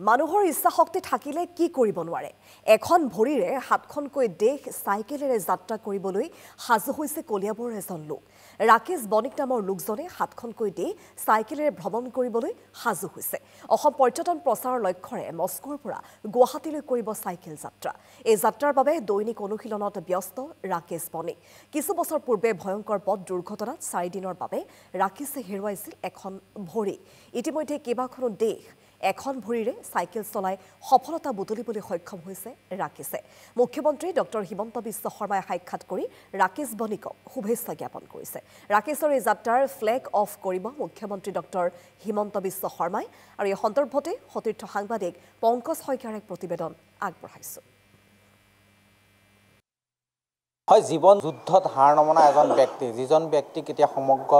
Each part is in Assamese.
মানুহৰ ইচ্ছা শক্তি থাকিলে কি কৰিব নোৱাৰে এখন ভৰিৰে হাতখনকৈ দেশ চাইকেলেৰে যাত্ৰা কৰিবলৈ সাজু হৈছে কলিয়াবৰ এজন লোক ৰাকেশ বণিক নামৰ লোকজনে হাতখনকৈ দেশ চাইকেলেৰে ভ্ৰমণ কৰিবলৈ সাজু হৈছে অসম পৰ্যটন প্ৰচাৰৰ লক্ষ্যৰে মস্কোৰ পৰা গুৱাহাটীলৈ কৰিব চাইকেল যাত্ৰা এই যাত্ৰাৰ বাবে দৈনিক অনুশীলনত ব্যস্ত ৰাকেশ বণিক কিছু বছৰ পূৰ্বে ভয়ংকৰ পথ দুৰ্ঘটনাত 4 দিনৰ বাবে ৰাকেশে হেৰুৱাইছিল এখন ভৰি ইতিমধ্যে কেইবাখনো দেশ এখন ভৰিৰে চাইকেল চলাই সফলতা বুটলিবলৈ সক্ষম হৈছে ৰাকেশে মুখ্যমন্ত্ৰী ডক্টৰ হিমন্ত বিশ্ব শৰ্মাই সাক্ষাৎ কৰি ৰাকেশ বণিকক শুভেচ্ছা জ্ঞাপন কৰিছে ৰাকেশৰ এই যাত্ৰাৰ ফ্লেগ অফ কৰিব মুখ্যমন্ত্ৰী ডক্টৰ হিমন্ত বিশ্ব শৰ্মাই আৰু এই সন্দৰ্ভতে সতীৰ্থ সাংবাদিক পংকজ শইকীয়াৰ এক প্ৰতিবেদন আগবঢ়াইছে হয় জীবন যুদ্ধত হাৰ নমনা এজন ব্যক্তি যিজন ব্যক্তি কেতিয়া সমগ্ৰ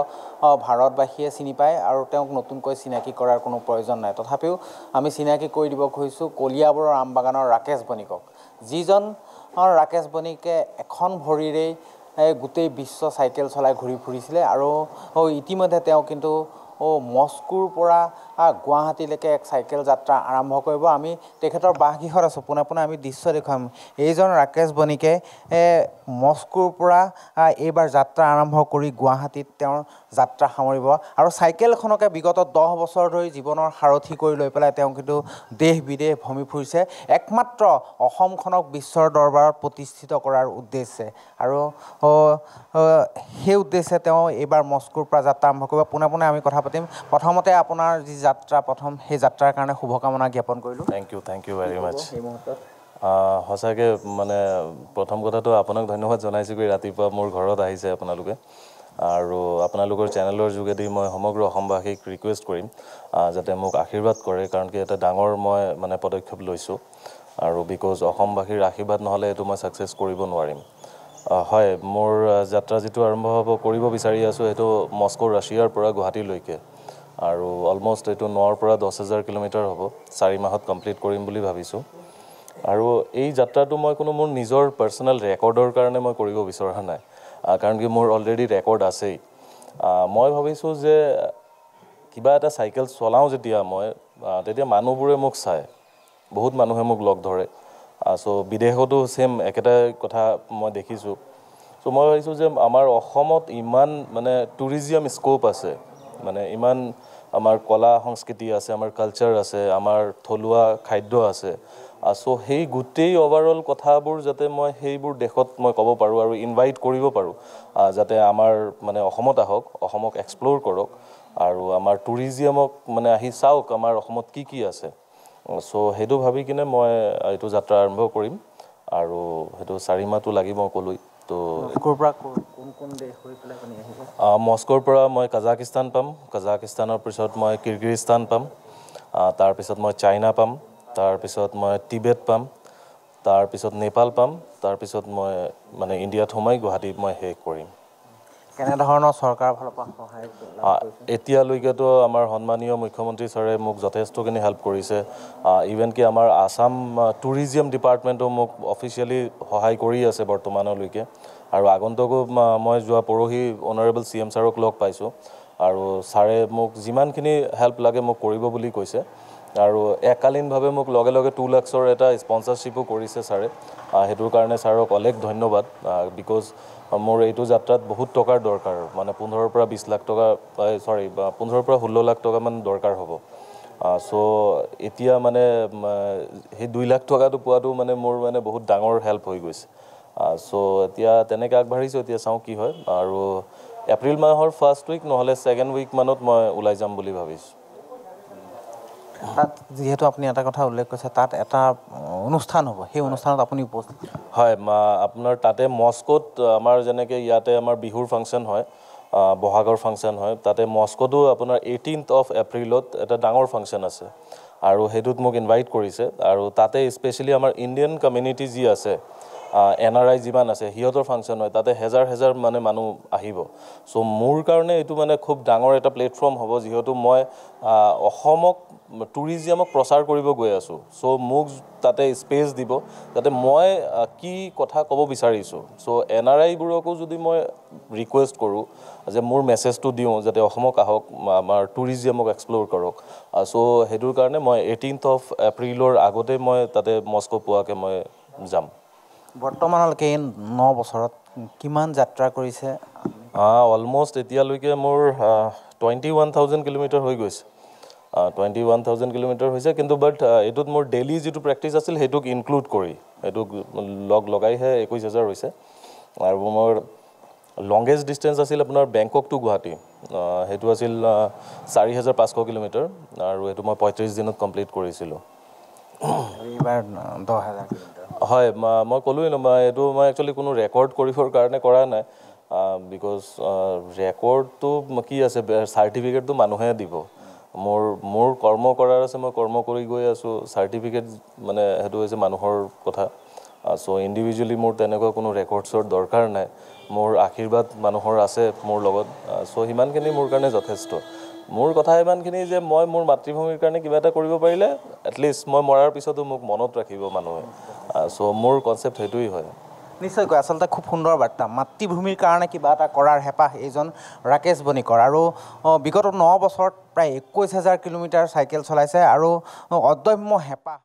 ভাৰতবাসীয়ে চিনি পায় আৰু তেওঁক নতুনকৈ চিনাকি কৰাৰ কোনো প্ৰয়োজন নাই তথাপিও আমি চিনাকি কৰি দিব খুজিছোঁ কলিয়াবৰৰ আমবাগানৰ ৰাকেশ বণিকক যিজন ৰাকেশ বণিকে এখন ভৰিৰেই গোটেই বিশ্ব চাইকেল চলাই ঘূৰি ফুৰিছিলে আৰু ইতিমধ্যে তেওঁ কিন্তু মস্কোৰ পৰা গুৱাহাটীলৈকে এক চাইকেল যাত্ৰা আৰম্ভ কৰিব আমি তেখেতৰ বাসগৃহত আছোঁ পোনে পোনে আমি দৃশ্য দেখুৱাম এইজন ৰাকেশ বণিকে মস্কোৰ পৰা এইবাৰ যাত্ৰা আৰম্ভ কৰি গুৱাহাটীত তেওঁৰ যাত্ৰা সামৰিব আৰু চাইকেলখনকে বিগত 10 বছৰ ধৰি জীৱনৰ সাৰথি কৰি লৈ পেলাই তেওঁ কিন্তু দেশ বিদেশ ভ্ৰমি ফুৰিছে একমাত্ৰ অসমখনক বিশ্বৰ দৰবাৰত প্ৰতিষ্ঠিত কৰাৰ উদ্দেশ্যে আৰু সেই উদ্দেশ্যে তেওঁ এইবাৰ মস্কোৰ পৰা যাত্ৰা আৰম্ভ কৰিব পোনে পোনে আমি কথা পাতিম প্ৰথমতে আপোনাৰ যি যাত্ৰা প্ৰথম সেই যাত্ৰাৰ কাৰণে শুভকামনা জ্ঞাপন কৰিলোঁ থ্যাংক ইউ ভেৰি মাছ সঁচাকৈ মানে প্ৰথম কথাটো আপোনাক ধন্যবাদ জনাইছোঁ কি ৰাতিপুৱা মোৰ ঘৰত আহিছে আপোনালোকে আৰু আপোনালোকৰ চেনেলৰ যোগেদি মই সমগ্ৰ অসমবাসীক ৰিকুৱেষ্ট কৰিম যাতে মোক আশীৰ্বাদ কৰে কাৰণ কি এটা ডাঙৰ মই মানে পদক্ষেপ লৈছোঁ আৰু বিকজ অসমবাসীৰ আশীৰ্বাদ নহ'লে এইটো মই ছাকচেছ কৰিব নোৱাৰিম হয় মোৰ যাত্ৰা যিটো আৰম্ভ হ'ব কৰিব বিচাৰি আছোঁ সেইটো মস্কো ৰাছিয়াৰ পৰা গুৱাহাটীলৈকে আৰু অলমষ্ট এইটো 9ৰ পৰা 10,000 কিলোমিটাৰ হ'ব 4 মাহত কমপ্লিট কৰিম বুলি ভাবিছোঁ আৰু এই যাত্ৰাটো মই কোনো মোৰ নিজৰ পাৰ্চনেল ৰেকৰ্ডৰ কাৰণে মই কৰিব বিচৰা নাই কাৰণ কি মোৰ অলৰেডি ৰেকৰ্ড আছেই মই ভাবিছোঁ যে কিবা এটা চাইকেল চলাওঁ যেতিয়া মই তেতিয়া মানুহবোৰে মোক চায় বহুত মানুহে মোক লগ ধৰে চ' বিদেশতো সেম একেটা কথা মই দেখিছোঁ চ' মই ভাবিছোঁ যে আমাৰ অসমত ইমান মানে টুৰিজিয়াম স্কোপ আছে মানে ইমান আমাৰ কলা সংস্কৃতি আছে আমাৰ কালচাৰ আছে আমাৰ থলুৱা খাদ্য আছে চ' সেই গোটেই ওভাৰঅল কথাবোৰ যাতে মই সেইবোৰ দেশত মই ক'ব পাৰোঁ আৰু ইনভাইট কৰিব পাৰোঁ যাতে আমাৰ মানে অসমত আহক অসমক এক্সপ্ল'ৰ কৰক আৰু আমাৰ টুৰিজিয়ামক মানে আহি চাওক আমাৰ অসমত কি আছে চ' সেইটো ভাবি কিনে মই এইটো যাত্ৰা আৰম্ভ কৰিম আৰু সেইটো 4 মাহটো লাগিব ক'লৈ তো মস্কোৰ পৰা কোন দেশ হৈ পেলাই আপুনি আহিব মস্কোৰ পৰা মই কাজাকিস্তান পাম কাজাকিস্তানৰ পিছত মই কিৰ্গিস্তান পাম তাৰপিছত মই চাইনা পাম তাৰপিছত মই টিবেট পাম তাৰপিছত নেপাল পাম তাৰপিছত মই মানে ইণ্ডিয়াত সোমাই গুৱাহাটীত মই শেষ কৰিম কেনেধৰণৰ চৰকাৰৰ ফালৰ পৰা সহায় এতিয়ালৈকেতো আমাৰ সন্মানীয় মুখ্যমন্ত্ৰী ছাৰে মোক যথেষ্টখিনি হেল্প কৰিছে ইভেন কি আমাৰ আসাম টুৰিজিয়াম ডিপাৰ্টমেণ্টো মোক অফিচিয়েলি সহায় কৰি আছে বৰ্তমানলৈকে আৰু আগন্তকো মই যোৱা পৰহি অনাৰেবল CM ছাৰক লগ পাইছোঁ আৰু ছাৰে মোক যিমানখিনি হেল্প লাগে মোক কৰিব বুলি কৈছে আৰু এককালীনভাৱে মোক লগে 2 লাখৰ এটা স্পন্সৰশ্বিপো কৰিছে ছাৰে সেইটোৰ কাৰণে ছাৰক অলেখ ধন্যবাদ বিকজ মোৰ এইটো যাত্ৰাত বহুত টকাৰ দৰকাৰ মানে 15 পৰা 20 লাখ টকা 15 পৰা 16 লাখ টকা মান দৰকাৰ হ'ব চ' এতিয়া মানে সেই 2 লাখ টকাটো পোৱাটো মানে মোৰ মানে বহুত ডাঙৰ হেল্প হৈ গৈছে চ' এতিয়া তেনেকৈ আগবাঢ়িছোঁ এতিয়া চাওঁ কি হয় আৰু এপ্ৰিল মাহৰ ফাৰ্ষ্ট উইক নহ'লে ছেকেণ্ড উইক মানত মই ওলাই যাম বুলি ভাবিছোঁ তাত যিহেতু আপুনি এটা কথা উল্লেখ কৰিছে তাত এটা অনুষ্ঠান হ'ব সেই অনুষ্ঠানত আপুনি উপস্থিত হয় আপোনাৰ তাতে মস্কোত আমাৰ যেনেকৈ ইয়াতে আমাৰ বিহুৰ ফাংচন হয় বহাগৰ ফাংচন হয় তাতে মস্কোতো আপোনাৰ 18th of এপ্ৰিলত এটা ডাঙৰ ফাংচন আছে আৰু সেইটোত মোক ইনভাইট কৰিছে আৰু তাতে স্পেচিয়েলি আমাৰ ইণ্ডিয়ান কমিউনিটি যি আছে NRI যিমান আছে সিহঁতৰ ফাংচন হয় তাতে হেজাৰ হেজাৰ মানে মানুহ আহিব চ' মোৰ কাৰণে এইটো মানে খুব ডাঙৰ এটা প্লেটফৰ্ম হ'ব যিহেতু মই অসমক টুৰিজিয়ামক প্ৰচাৰ কৰিব গৈ আছোঁ চ' মোক তাতে স্পেচ দিব যাতে মই কি কথা ক'ব বিচাৰিছোঁ চ' NRIবোৰকো যদি মই ৰিকুৱেষ্ট কৰোঁ যে মোৰ মেছেজটো দিওঁ যাতে অসমক আহক আমাৰ টুৰিজিয়ামক এক্সপ্ল'ৰ কৰক চ' সেইটোৰ কাৰণে মই 18th of April আগতে মই তাতে মস্কো পোৱাকৈ মই যাম বৰ্তমানলৈকে 9 বছৰত কিমান যাত্ৰা কৰিছে অলমষ্ট এতিয়ালৈকে মোৰ 21,000 কিলোমিটাৰ হৈ গৈছে 21,000 কিলোমিটাৰ হৈছে কিন্তু বাট এইটোত মোৰ ডেইলি যিটো প্ৰেক্টিছ আছিল সেইটোক ইনক্লুড কৰি এইটোক লগাইহে 21,000 হৈছে আৰু মোৰ লংগেষ্ট ডিষ্টেঞ্চ আছিল আপোনাৰ বেংকক টু গুৱাহাটী সেইটো আছিল 4,500 কিলোমিটাৰ আৰু এইটো মই 35 দিনত কমপ্লিট কৰিছিলোঁ এইবাৰ 10,000 কিলোমিটাৰ হয় মই ক'লোৱেই ন এইটো মই একচুৱেলি কোনো ৰেকৰ্ড কৰিবৰ কাৰণে কৰা নাই বিকজ ৰেকৰ্ডটো কি আছে চাৰ্টিফিকেটটো মানুহে দিব মোৰ কৰ্ম কৰাৰ আছে মই কৰ্ম কৰি গৈ আছোঁ চাৰ্টিফিকেট মানে সেইটো হৈছে মানুহৰ কথা চ' ইণ্ডিভিজুৱেলি মোৰ তেনেকুৱা কোনো ৰেকৰ্ডছৰ দৰকাৰ নাই মোৰ আশীৰ্বাদ মানুহৰ আছে মোৰ লগত চ' সিমানখিনি মোৰ কাৰণে যথেষ্ট মোৰ কথা ইমানখিনি যে মই মোৰ মাতৃভূমিৰ কাৰণে কিবা এটা কৰিব পাৰিলে এটলিষ্ট মই মৰাৰ পিছতো মোক মনত ৰাখিব মানুহে চ' মোৰ কনচেপ্ট সেইটোৱেই হয় নিশ্চয়কৈ আচলতে খুব সুন্দৰ বাৰ্তা মাতৃভূমিৰ কাৰণে কিবা এটা কৰাৰ হেঁপাহ এইজন ৰাকেশ বণিকৰ আৰু বিগত 9 বছৰত প্ৰায় 21,000 কিলোমিটাৰ চাইকেল চলাইছে আৰু অদম্য হেঁপাহ